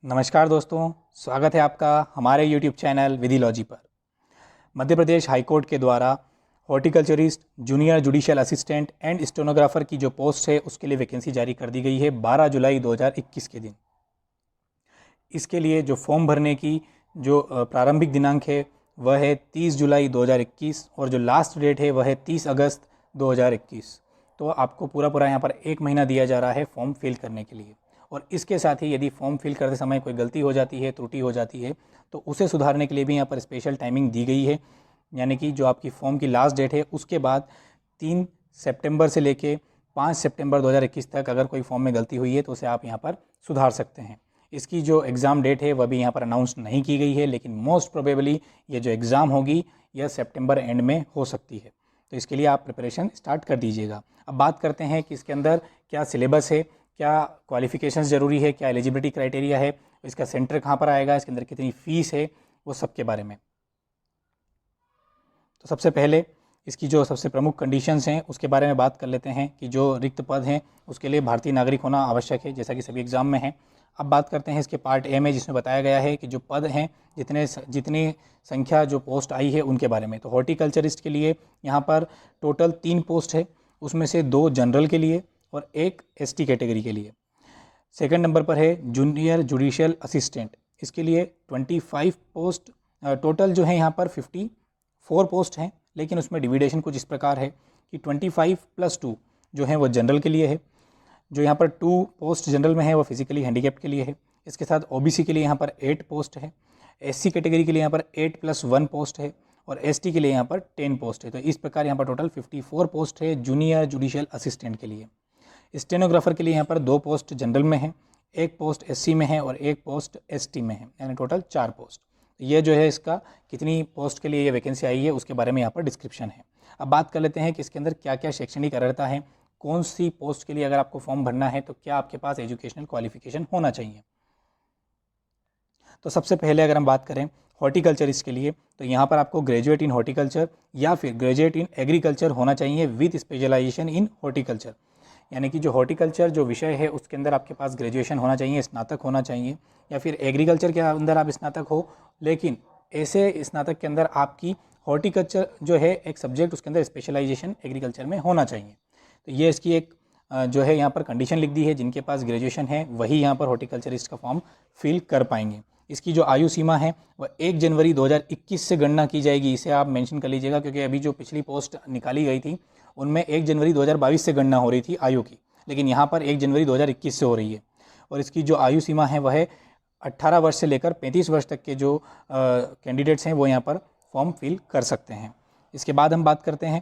नमस्कार दोस्तों, स्वागत है आपका हमारे YouTube चैनल विधिलॉजी पर। मध्य प्रदेश हाईकोर्ट के द्वारा horticulturist, junior judicial assistant and stenographer की जो पोस्ट है उसके लिए वैकेंसी जारी कर दी गई है 12 जुलाई 2021 के दिन। इसके लिए जो फॉर्म भरने की जो प्रारंभिक दिनांक है वह है 30 जुलाई 2021 और जो लास्ट डेट है वह है 30 अगस्त 2021। तो आपको पूरा यहाँ पर 1 महीना दिया जा रहा है फॉर्म फिल करने के लिए। और इसके साथ ही यदि फॉर्म फिल करते समय कोई गलती हो जाती है, त्रुटि हो जाती है, तो उसे सुधारने के लिए भी यहाँ पर स्पेशल टाइमिंग दी गई है। यानी कि जो आपकी फॉर्म की लास्ट डेट है उसके बाद 3 सितंबर से लेके 5 सितंबर 2021 तक अगर कोई फॉर्म में गलती हुई है तो उसे आप यहाँ पर सुधार सकते हैं। इसकी जो एग्ज़ाम डेट है वह भी यहाँ पर अनाउंस नहीं की गई है, लेकिन मोस्ट प्रोबेबली ये जो एग्ज़ाम होगी यह सितंबर एंड में हो सकती है। तो इसके लिए आप प्रिपरेशन स्टार्ट कर दीजिएगा। अब बात करते हैं कि इसके अंदर क्या सिलेबस है, क्या क्वालिफिकेशंस ज़रूरी है, क्या एलिजिबिलिटी क्राइटेरिया है, इसका सेंटर कहाँ पर आएगा, इसके अंदर कितनी फ़ीस है, वो सब के बारे में। तो सबसे पहले इसकी जो सबसे प्रमुख कंडीशंस हैं उसके बारे में बात कर लेते हैं कि जो रिक्त पद हैं उसके लिए भारतीय नागरिक होना आवश्यक है, जैसा कि सभी एग्ज़ाम में है। अब बात करते हैं इसके पार्ट ए में, जिसमें बताया गया है कि जो पद हैं, जितनी संख्या जो पोस्ट आई है उनके बारे में। तो हॉर्टिकल्चरिस्ट के लिए यहाँ पर टोटल 3 पोस्ट है, उसमें से 2 जनरल के लिए और 1 एसटी कैटेगरी के लिए। सेकंड नंबर पर है जूनियर जुडिशियल असिस्टेंट, इसके लिए 25 पोस्ट, टोटल जो है यहाँ पर 54 पोस्ट हैं, लेकिन उसमें डिविडेशन कुछ इस प्रकार है कि 25 + 2 जो है वो जनरल के लिए है। जो यहाँ पर 2 पोस्ट जनरल में है वो फिजिकली हैंडीकैप्ड के लिए है। इसके साथ ओबीसी के लिए यहाँ पर 8 पोस्ट है, एससी कैटेगरी के लिए यहाँ पर 8 + 1 पोस्ट है और एसटी के लिए यहाँ पर 10 पोस्ट है। तो इस प्रकार यहाँ पर टोटल 54 पोस्ट है जूनियर जुडिशियल असिस्टेंट के लिए। स्टेनोग्राफर के लिए यहाँ पर 2 पोस्ट जनरल में है, 1 पोस्ट एससी में है और 1 पोस्ट एसटी में है, यानी टोटल 4 पोस्ट। ये जो है इसका कितनी पोस्ट के लिए ये वैकेंसी आई है उसके बारे में यहाँ पर डिस्क्रिप्शन है। अब बात कर लेते हैं कि इसके अंदर क्या क्या शैक्षणिक अर्हता है, कौन सी पोस्ट के लिए अगर आपको फॉर्म भरना है तो क्या आपके पास एजुकेशनल क्वालिफिकेशन होना चाहिए। तो सबसे पहले अगर हम बात करें हॉर्टिकल्चरिस्ट के लिए तो यहाँ पर आपको ग्रेजुएट इन हॉर्टिकल्चर या फिर ग्रेजुएट इन एग्रीकल्चर होना चाहिए विद स्पेशलाइजेशन इन हॉर्टिकल्चर। यानी कि जो हॉर्टिकल्चर जो विषय है उसके अंदर आपके पास ग्रेजुएशन होना चाहिए, स्नातक होना चाहिए, या फिर एग्रीकल्चर के अंदर आप स्नातक हो, लेकिन ऐसे स्नातक के अंदर आपकी हॉर्टिकल्चर जो है एक सब्जेक्ट उसके अंदर स्पेशलाइजेशन एग्रीकल्चर में होना चाहिए। तो ये इसकी एक जो है यहाँ पर कंडीशन लिख दी है, जिनके पास ग्रेजुएशन है वही यहाँ पर हॉर्टिकल्चरिस्ट का फॉर्म फिल कर पाएंगे। इसकी जो आयु सीमा है वह 1 जनवरी 2021 से गणना की जाएगी, इसे आप मेंशन कर लीजिएगा, क्योंकि अभी जो पिछली पोस्ट निकाली गई थी उनमें 1 जनवरी 2022 से गणना हो रही थी आयु की, लेकिन यहाँ पर 1 जनवरी 2021 से हो रही है। और इसकी जो आयु सीमा है वह है 18 वर्ष से लेकर 35 वर्ष तक के जो कैंडिडेट्स हैं वो यहाँ पर फॉर्म फिल कर सकते हैं। इसके बाद हम बात करते हैं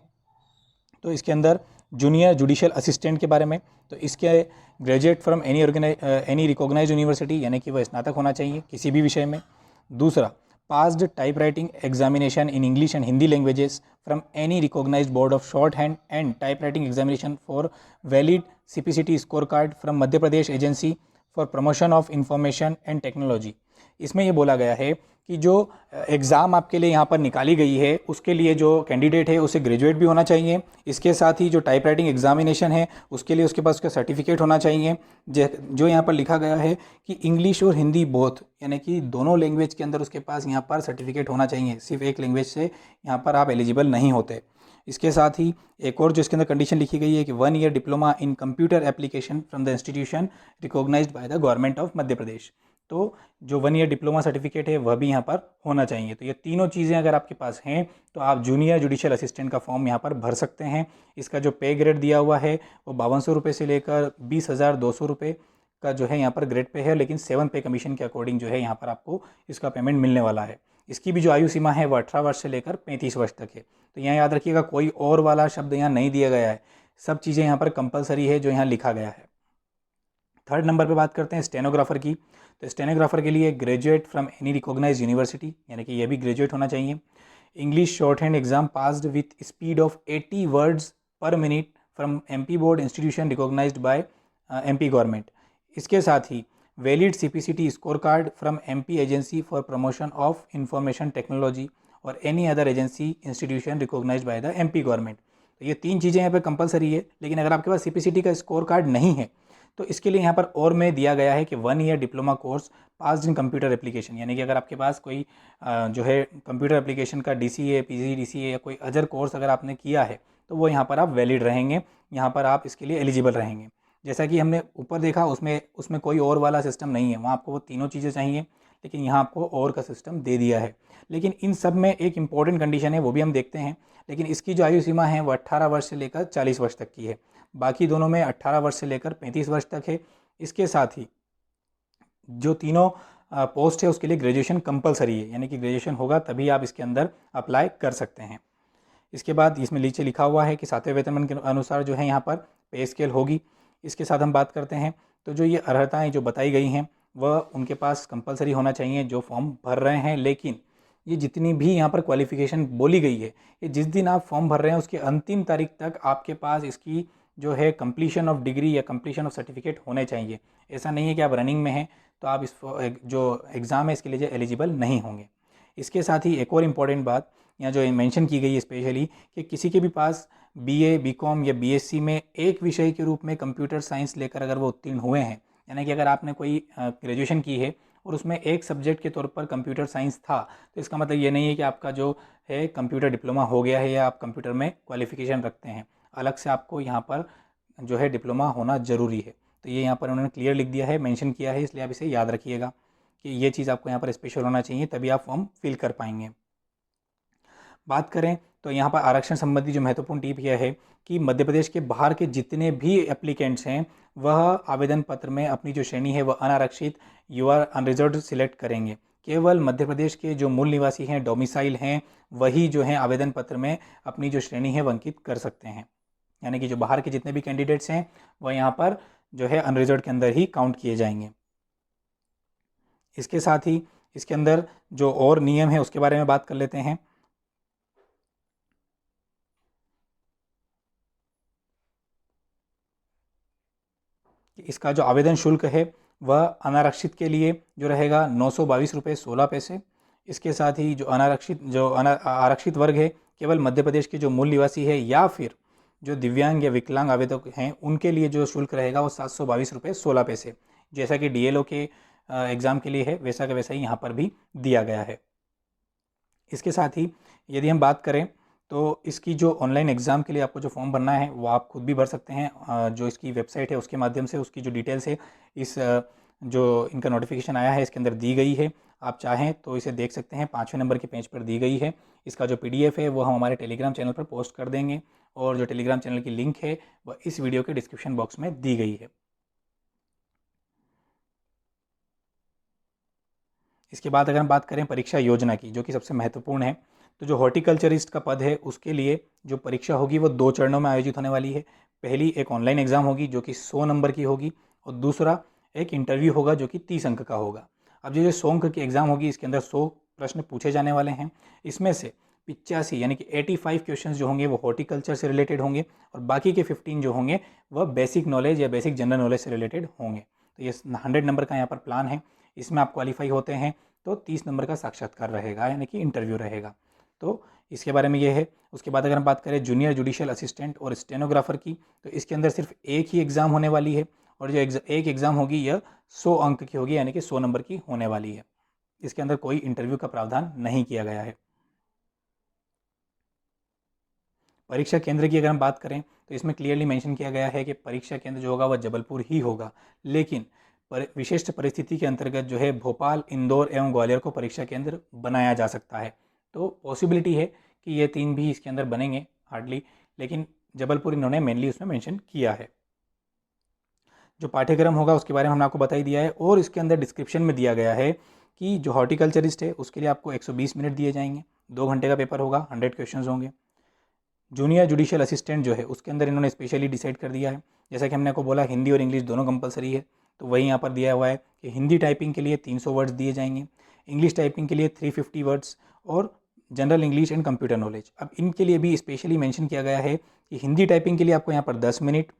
तो इसके अंदर जूनियर जुडिशियल असिस्टेंट के बारे में। तो इसके graduate from any recognised university, यानी कि वह स्नातक होना चाहिए किसी भी विषय में। दूसरा, passed typewriting examination in English and Hindi languages from any recognised board of shorthand and typewriting examination for valid CPCT score card from Madhya Pradesh agency for promotion of information and technology. इसमें ये बोला गया है कि जो exam आपके लिए यहाँ पर निकाली गई है उसके लिए जो कैंडिडेट है उसे ग्रेजुएट भी होना चाहिए। इसके साथ ही जो टाइप राइटिंग एग्जामिनेशन है उसके लिए उसके पास उसका सर्टिफिकेट होना चाहिए। जो यहाँ पर लिखा गया है कि इंग्लिश और हिंदी बोथ, यानी कि दोनों लैंग्वेज के अंदर उसके पास यहाँ पर सर्टिफिकेट होना चाहिए, सिर्फ एक लैंग्वेज से यहाँ पर आप एलिजिबल नहीं होते। इसके साथ ही एक और जो इसके अंदर कंडीशन लिखी गई है कि 1 year diploma in computer application from the institution recognised by the government of Madhya Pradesh. तो जो 1 ईयर डिप्लोमा सर्टिफिकेट है वह भी यहाँ पर होना चाहिए। तो ये तीनों चीज़ें अगर आपके पास हैं तो आप जूनियर जुडिशियल असिस्टेंट का फॉर्म यहाँ पर भर सकते हैं। इसका जो पे ग्रेड दिया हुआ है वो 5200 रुपये से लेकर 20,200 रुपये का जो है यहाँ पर ग्रेड पे है, लेकिन 7 पे कमीशन के अकॉर्डिंग जो है यहाँ पर आपको इसका पेमेंट मिलने वाला है। इसकी भी जो आयु सीमा है वो 18 वर्ष से लेकर 35 वर्ष तक है। तो यहाँ याद रखिएगा कोई और वाला शब्द यहाँ नहीं दिया गया है, सब चीज़ें यहाँ पर कंपलसरी है जो यहाँ लिखा गया है। थर्ड नंबर पे बात करते हैं स्टेनोग्राफर की। तो स्टेनोग्राफर के लिए graduate from any recognised university, यानी कि ये भी ग्रेजुएट होना चाहिए। English shorthand exam passed with speed of 80 words per minute from MP board institution recognised by MP government. इसके साथ ही valid CPCT score card from MP agency for promotion of information technology और any other agency institution recognised by the MP government. तो ये 3 चीज़ें यहाँ पे compulsory है, लेकिन अगर आपके पास सीपीसीटी का स्कोर कार्ड नहीं है तो इसके लिए यहाँ पर और में दिया गया है कि 1 ईयर डिप्लोमा कोर्स पास इन कंप्यूटर एप्लीकेशन, यानी कि अगर आपके पास कोई जो है कंप्यूटर एप्लीकेशन का DCA, PGDCA या कोई अदर कोर्स अगर आपने किया है तो वो यहाँ पर आप वैलिड रहेंगे, यहाँ पर आप इसके लिए एलिजिबल रहेंगे। जैसा कि हमने ऊपर देखा उसमें कोई और वाला सिस्टम नहीं है, वहाँ आपको वो तीनों चीज़ें चाहिए, लेकिन यहाँ आपको और का सिस्टम दे दिया है। लेकिन इन सब में एक इम्पॉर्टेंट कंडीशन है, वो भी हम देखते हैं। लेकिन इसकी जो आयु सीमा है वो 18 वर्ष से लेकर 40 वर्ष तक की है, बाकी दोनों में 18 वर्ष से लेकर 35 वर्ष तक है। इसके साथ ही जो तीनों पोस्ट है उसके लिए ग्रेजुएशन कंपलसरी है, यानी कि ग्रेजुएशन होगा तभी आप इसके अंदर अप्लाई कर सकते हैं। इसके बाद इसमें नीचे लिखा हुआ है कि 7वें वेतनमान के अनुसार जो है यहाँ पर पे स्केल होगी। इसके साथ हम बात करते हैं तो जो ये अर्हताएँ जो बताई गई हैं वह उनके पास कंपलसरी होना चाहिए जो फॉर्म भर रहे हैं। लेकिन ये जितनी भी यहाँ पर क्वालिफ़िकेशन बोली गई है, ये जिस दिन आप फॉर्म भर रहे हैं उसके अंतिम तारीख तक आपके पास इसकी जो है कंप्लीशन ऑफ डिग्री या कंप्लीशन ऑफ सर्टिफिकेट होने चाहिए। ऐसा नहीं है कि आप रनिंग में हैं तो आप इस जो एग्ज़ाम है इसके लिए एलिजिबल नहीं होंगे। इसके साथ ही एक और इम्पॉर्टेंट बात यहाँ जो मेंशन की गई है स्पेशली, कि किसी के भी पास BA, BCom या BSc में एक विषय के रूप में कंप्यूटर साइंस लेकर अगर वो उत्तीर्ण हुए हैं, यानी कि अगर आपने कोई ग्रेजुएशन की है और उसमें एक सब्जेक्ट के तौर पर कंप्यूटर साइंस था, तो इसका मतलब ये नहीं है कि आपका जो है कंप्यूटर डिप्लोमा हो गया है या आप कंप्यूटर में क्वालिफिकेशन रखते हैं। अलग से आपको यहाँ पर जो है डिप्लोमा होना ज़रूरी है। तो ये यहाँ पर उन्होंने क्लियर लिख दिया है, मेंशन किया है, इसलिए आप इसे याद रखिएगा कि ये चीज़ आपको यहाँ पर स्पेशल होना चाहिए, तभी आप फॉर्म फिल कर पाएंगे। बात करें तो यहाँ पर आरक्षण संबंधी जो महत्वपूर्ण टिप यह है कि मध्य प्रदेश के बाहर के जितने भी एप्लीकेंट्स हैं वह आवेदन पत्र में अपनी जो श्रेणी है वह अनारक्षित या अनरिजर्व्ड सिलेक्ट करेंगे। केवल मध्य प्रदेश के जो मूल निवासी हैं, डोमिसाइल हैं, वही जो हैं आवेदन पत्र में अपनी जो श्रेणी है वह अंकित कर सकते हैं। यानी कि जो बाहर के जितने भी कैंडिडेट्स हैं वह यहाँ पर जो है अनरिजर्व्ड के अंदर ही काउंट किए जाएंगे। इसके साथ ही इसके अंदर जो और नियम है उसके बारे में बात कर लेते हैं। इसका जो आवेदन शुल्क है वह अनारक्षित के लिए जो रहेगा 922 रुपये 16 पैसे। इसके साथ ही जो आरक्षित वर्ग है, केवल मध्य प्रदेश के जो मूल निवासी है या फिर जो दिव्यांग या विकलांग आवेदक हैं उनके लिए जो शुल्क रहेगा वो 722 रुपये 16 पैसे। जैसा कि DLO के एग्ज़ाम के लिए है वैसा का वैसा ही यहाँ पर भी दिया गया है। इसके साथ ही यदि हम बात करें तो इसकी जो ऑनलाइन एग्ज़ाम के लिए आपको जो फॉर्म भरना है वो आप खुद भी भर सकते हैं। जो इसकी वेबसाइट है उसके माध्यम से उसकी जो डिटेल्स है इस जो इनका नोटिफिकेशन आया है इसके अंदर दी गई है। आप चाहें तो इसे देख सकते हैं, 5वें नंबर के पेज पर दी गई है। इसका जो PDF है वो हम हमारे टेलीग्राम चैनल पर पोस्ट कर देंगे और जो टेलीग्राम चैनल की लिंक है वह इस वीडियो के डिस्क्रिप्शन बॉक्स में दी गई है। इसके बाद अगर हम बात करें परीक्षा योजना की, जो कि सबसे महत्वपूर्ण है, तो जो हॉर्टिकल्चरिस्ट का पद है उसके लिए जो परीक्षा होगी वो 2 चरणों में आयोजित होने वाली है। पहली एक ऑनलाइन एग्ज़ाम होगी जो कि 100 नंबर की होगी और दूसरा एक इंटरव्यू होगा जो कि 30 अंक का होगा। अब जो 100 अंक की एग्ज़ाम होगी इसके अंदर 100 प्रश्न पूछे जाने वाले हैं। इसमें से 85 यानी कि 85 क्वेश्चन जो होंगे वो हॉर्टिकल्चर से रिलेटेड होंगे और बाकी के 15 जो होंगे वह बेसिक नॉलेज या बेसिक जनरल नॉलेज से रिलेटेड होंगे। तो ये 100 नंबर का यहाँ पर प्लान है। इसमें आप क्वालिफाई होते हैं तो 30 नंबर का साक्षात्कार रहेगा, यानी कि इंटरव्यू रहेगा। तो इसके बारे में ये है। उसके बाद अगर हम बात करें जूनियर जुडिशियल असिस्टेंट और स्टेनोग्राफर की, तो इसके अंदर सिर्फ एक ही एग्ज़ाम होने वाली है और जो एक एग्ज़ाम होगी यह 100 अंक की होगी, यानी कि 100 नंबर की होने वाली है। इसके अंदर कोई इंटरव्यू का प्रावधान नहीं किया गया है। परीक्षा केंद्र की अगर हम बात करें तो इसमें क्लियरली मेंशन किया गया है कि परीक्षा केंद्र जो होगा वह जबलपुर ही होगा, लेकिन विशिष्ट परिस्थिति के अंतर्गत जो है भोपाल, इंदौर एवं ग्वालियर को परीक्षा केंद्र बनाया जा सकता है। तो पॉसिबिलिटी है कि ये 3 भी इसके अंदर बनेंगे हार्डली, लेकिन जबलपुर इन्होंने मेनली उसमें मेंशन किया है। जो पाठ्यक्रम होगा उसके बारे में हमने आपको बता ही दिया है और इसके अंदर डिस्क्रिप्शन में दिया गया है कि जो हॉर्टिकल्चरिस्ट है उसके लिए आपको 120 मिनट दिए जाएंगे, 2 घंटे का पेपर होगा, 100 क्वेश्चन होंगे। जूनियर जुडिशियल असिस्टेंट जो है उसके अंदर इन्होंने स्पेशली डिसाइड कर दिया है, जैसा कि हमने आपको बोला हिंदी और इंग्लिश दोनों कंपलसरी है, तो वही यहाँ पर दिया हुआ है कि हिंदी टाइपिंग के लिए 300 वर्ड्स दिए जाएंगे, इंग्लिश टाइपिंग के लिए 350 वर्ड्स और general English and computer knowledge. अब इनके लिए भी स्पेशली मेंशन किया गया है कि हिंदी टाइपिंग के लिए आपको यहाँ पर 10 मिनट,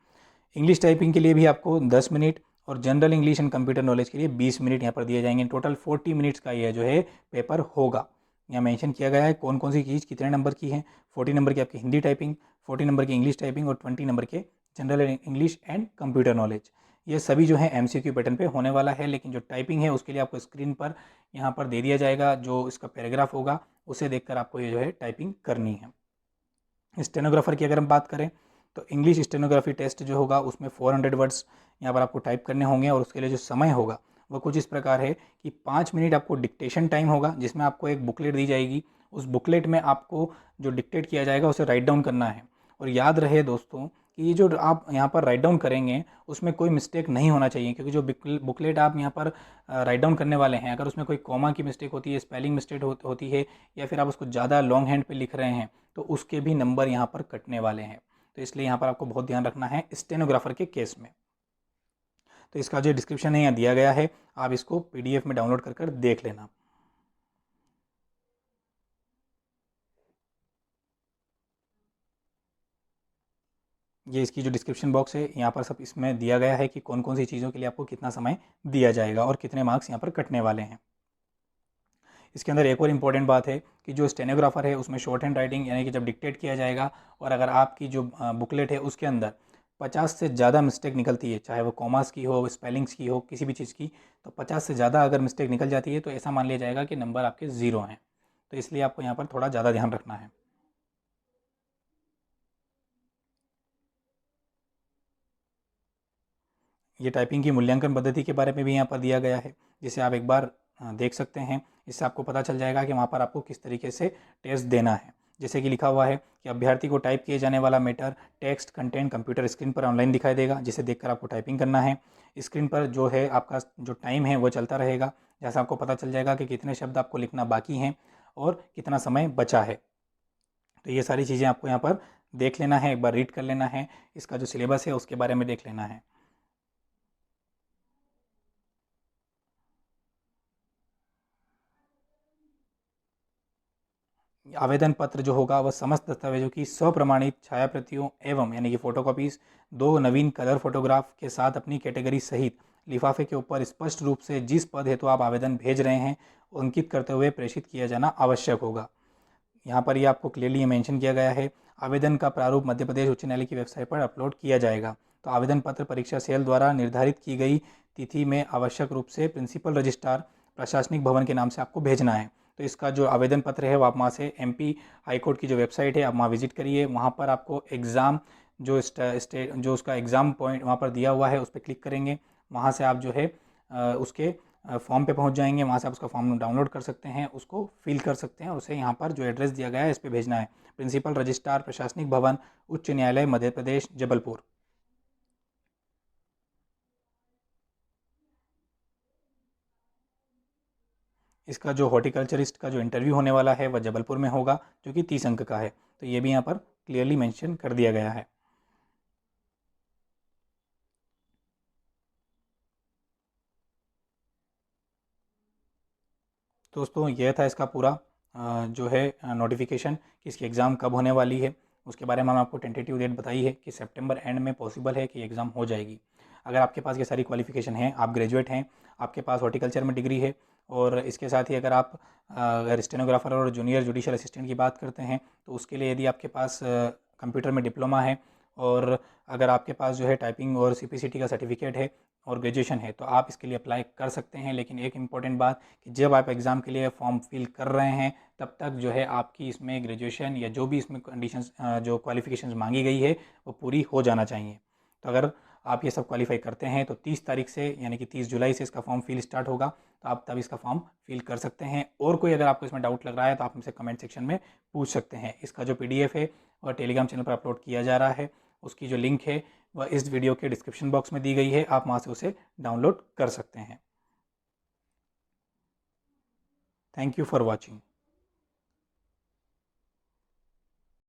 इंग्लिश टाइपिंग के लिए भी आपको 10 मिनट और general English and computer knowledge के लिए 20 मिनट यहाँ पर दिए जाएंगे। टोटल 40 मिनट्स का यह जो है पेपर होगा। यहाँ मेंशन किया गया है कौन कौन सी चीज़ कितने नंबर की है। 40 नंबर की आपकी हिंदी टाइपिंग, 40 नंबर की इंग्लिश टाइपिंग और 20 नंबर के general English and computer knowledge. ये सभी जो है MCQ पैटर्न पे होने वाला है, लेकिन जो टाइपिंग है उसके लिए आपको स्क्रीन पर यहाँ पर दे दिया जाएगा, जो इसका पैराग्राफ होगा उसे देखकर आपको ये जो है टाइपिंग करनी है। स्टेनोग्राफर की अगर हम बात करें तो इंग्लिश स्टेनोग्राफी टेस्ट जो होगा उसमें 400 वर्ड्स यहाँ पर आपको टाइप करने होंगे, और उसके लिए जो समय होगा वो कुछ इस प्रकार है कि 5 मिनट आपको डिक्टेशन टाइम होगा, जिसमें आपको एक बुकलेट दी जाएगी। उस बुकलेट में आपको जो डिक्टेट किया जाएगा उसे राइट डाउन करना है। और याद रहे दोस्तों कि ये जो आप यहाँ पर राइट डाउन करेंगे उसमें कोई मिस्टेक नहीं होना चाहिए, क्योंकि जो बुकलेट आप यहाँ पर राइट डाउन करने वाले हैं, अगर उसमें कोई कॉमा की मिस्टेक होती है, स्पेलिंग मिस्टेक होती है, या फिर आप उसको ज़्यादा लॉन्ग हैंड पे लिख रहे हैं, तो उसके भी नंबर यहाँ पर कटने वाले हैं। तो इसलिए यहाँ पर आपको बहुत ध्यान रखना है स्टेनोग्राफर के केस में। तो इसका जो डिस्क्रिप्शन है यहाँ दिया गया है, आप इसको PDF में डाउनलोड कर देख लेना। ये इसकी जो डिस्क्रिप्शन बॉक्स है यहाँ पर सब इसमें दिया गया है कि कौन कौन सी चीज़ों के लिए आपको कितना समय दिया जाएगा और कितने मार्क्स यहाँ पर कटने वाले हैं। इसके अंदर एक और इम्पॉर्टेंट बात है कि जो स्टेनोग्राफर है उसमें शॉर्ट हैंड राइटिंग, यानी कि जब डिक्टेट किया जाएगा और अगर आपकी जो बुकलेट है उसके अंदर 50 से ज़्यादा मिस्टेक निकलती है, चाहे वो कॉमास की हो, स्पेलिंग्स की हो, किसी भी चीज़ की, तो 50 से ज़्यादा अगर मिस्टेक निकल जाती है तो ऐसा मान लिया जाएगा कि नंबर आपके 0 हैं। तो इसलिए आपको यहाँ पर थोड़ा ज़्यादा ध्यान रखना है। ये टाइपिंग की मूल्यांकन पद्धति के बारे में भी यहाँ पर दिया गया है, जिसे आप एक बार देख सकते हैं। इससे आपको पता चल जाएगा कि वहाँ पर आपको किस तरीके से टेस्ट देना है। जैसे कि लिखा हुआ है कि अभ्यर्थी को टाइप किए जाने वाला matter text content computer screen पर ऑनलाइन दिखाई देगा, जिसे देखकर आपको टाइपिंग करना है। स्क्रीन पर जो है आपका जो टाइम है वो चलता रहेगा, जैसा आपको पता चल जाएगा कि कितने शब्द आपको लिखना बाकी हैं और कितना समय बचा है। तो ये सारी चीज़ें आपको यहाँ पर देख लेना है, एक बार रीड कर लेना है, इसका जो सिलेबस है उसके बारे में देख लेना है। आवेदन पत्र जो होगा वह समस्त दस्तावेजों की स्वप्रमाणित छायाप्रतियों एवं यानी कि फोटोकॉपीज 2 नवीन कलर फोटोग्राफ के साथ अपनी कैटेगरी सहित लिफाफे के ऊपर स्पष्ट रूप से जिस पद हेतु आप आवेदन भेज रहे हैं अंकित करते हुए प्रेषित किया जाना आवश्यक होगा। यहाँ पर ये आपको क्लियरली मेंशन किया गया है। आवेदन का प्रारूप मध्य प्रदेश उच्च न्यायालय की वेबसाइट पर अपलोड किया जाएगा। तो आवेदन पत्र परीक्षा सेल द्वारा निर्धारित की गई तिथि में आवश्यक रूप से प्रिंसिपल रजिस्ट्रार प्रशासनिक भवन के नाम से आपको भेजना है। तो इसका जो आवेदन पत्र है वो आप वहाँ से MP हाईकोर्ट की जो वेबसाइट है आप वहाँ विजिट करिए। वहाँ पर आपको एग्ज़ाम जो उसका एग्ज़ाम पॉइंट वहाँ पर दिया हुआ है उस पर क्लिक करेंगे। वहाँ से आप जो है उसके फॉर्म पे पहुंच जाएंगे। वहाँ से आप उसका फॉर्म डाउनलोड कर सकते हैं, उसको फिल कर सकते हैं, उसे यहाँ पर जो एड्रेस दिया गया है इस पर भेजना है। प्रिंसिपल रजिस्ट्रार प्रशासनिक भवन उच्च न्यायालय मध्य प्रदेश जबलपुर। इसका जो हॉर्टिकल्चरिस्ट का जो इंटरव्यू होने वाला है वह जबलपुर में होगा, जो कि 30 अंक का है। तो ये भी यहाँ पर क्लियरली मेंशन कर दिया गया है। दोस्तों यह था इसका पूरा जो है नोटिफिकेशन कि इसकी एग्ज़ाम कब होने वाली है। उसके बारे में हम आपको टेंटेटिव डेट बताई है कि सितंबर एंड में पॉसिबल है कि एग्ज़ाम हो जाएगी। अगर आपके पास ये सारी क्वालिफिकेशन है, आप ग्रेजुएट हैं, आपके पास हॉर्टिकल्चर में डिग्री है, और इसके साथ ही अगर आप अगर स्टेनोग्राफर और जूनियर जुडिशियल असिस्टेंट की बात करते हैं तो उसके लिए यदि आपके पास कंप्यूटर में डिप्लोमा है, और अगर आपके पास जो है टाइपिंग और CPCT का सर्टिफिकेट है और ग्रेजुएशन है, तो आप इसके लिए अप्लाई कर सकते हैं। लेकिन एक इम्पॉर्टेंट बात कि जब आप एग्ज़ाम के लिए फॉर्म फिल कर रहे हैं तब तक जो है आपकी इसमें ग्रेजुएशन या जो भी इसमें कंडीशंस जो क्वालिफिकेशंस मांगी गई है वो पूरी हो जाना चाहिए। तो अगर आप ये सब क्वालिफाई करते हैं तो 30 तारीख से यानी कि 30 जुलाई से इसका फॉर्म फिल स्टार्ट होगा, तो आप तब इसका फॉर्म फिल कर सकते हैं। और कोई अगर आपको इसमें डाउट लग रहा है तो आप हमसे कमेंट सेक्शन में पूछ सकते हैं। इसका जो PDF है वह टेलीग्राम चैनल पर अपलोड किया जा रहा है, उसकी जो लिंक है वह इस वीडियो के डिस्क्रिप्शन बॉक्स में दी गई है, आप वहाँ से उसे डाउनलोड कर सकते हैं। Thank you for watching.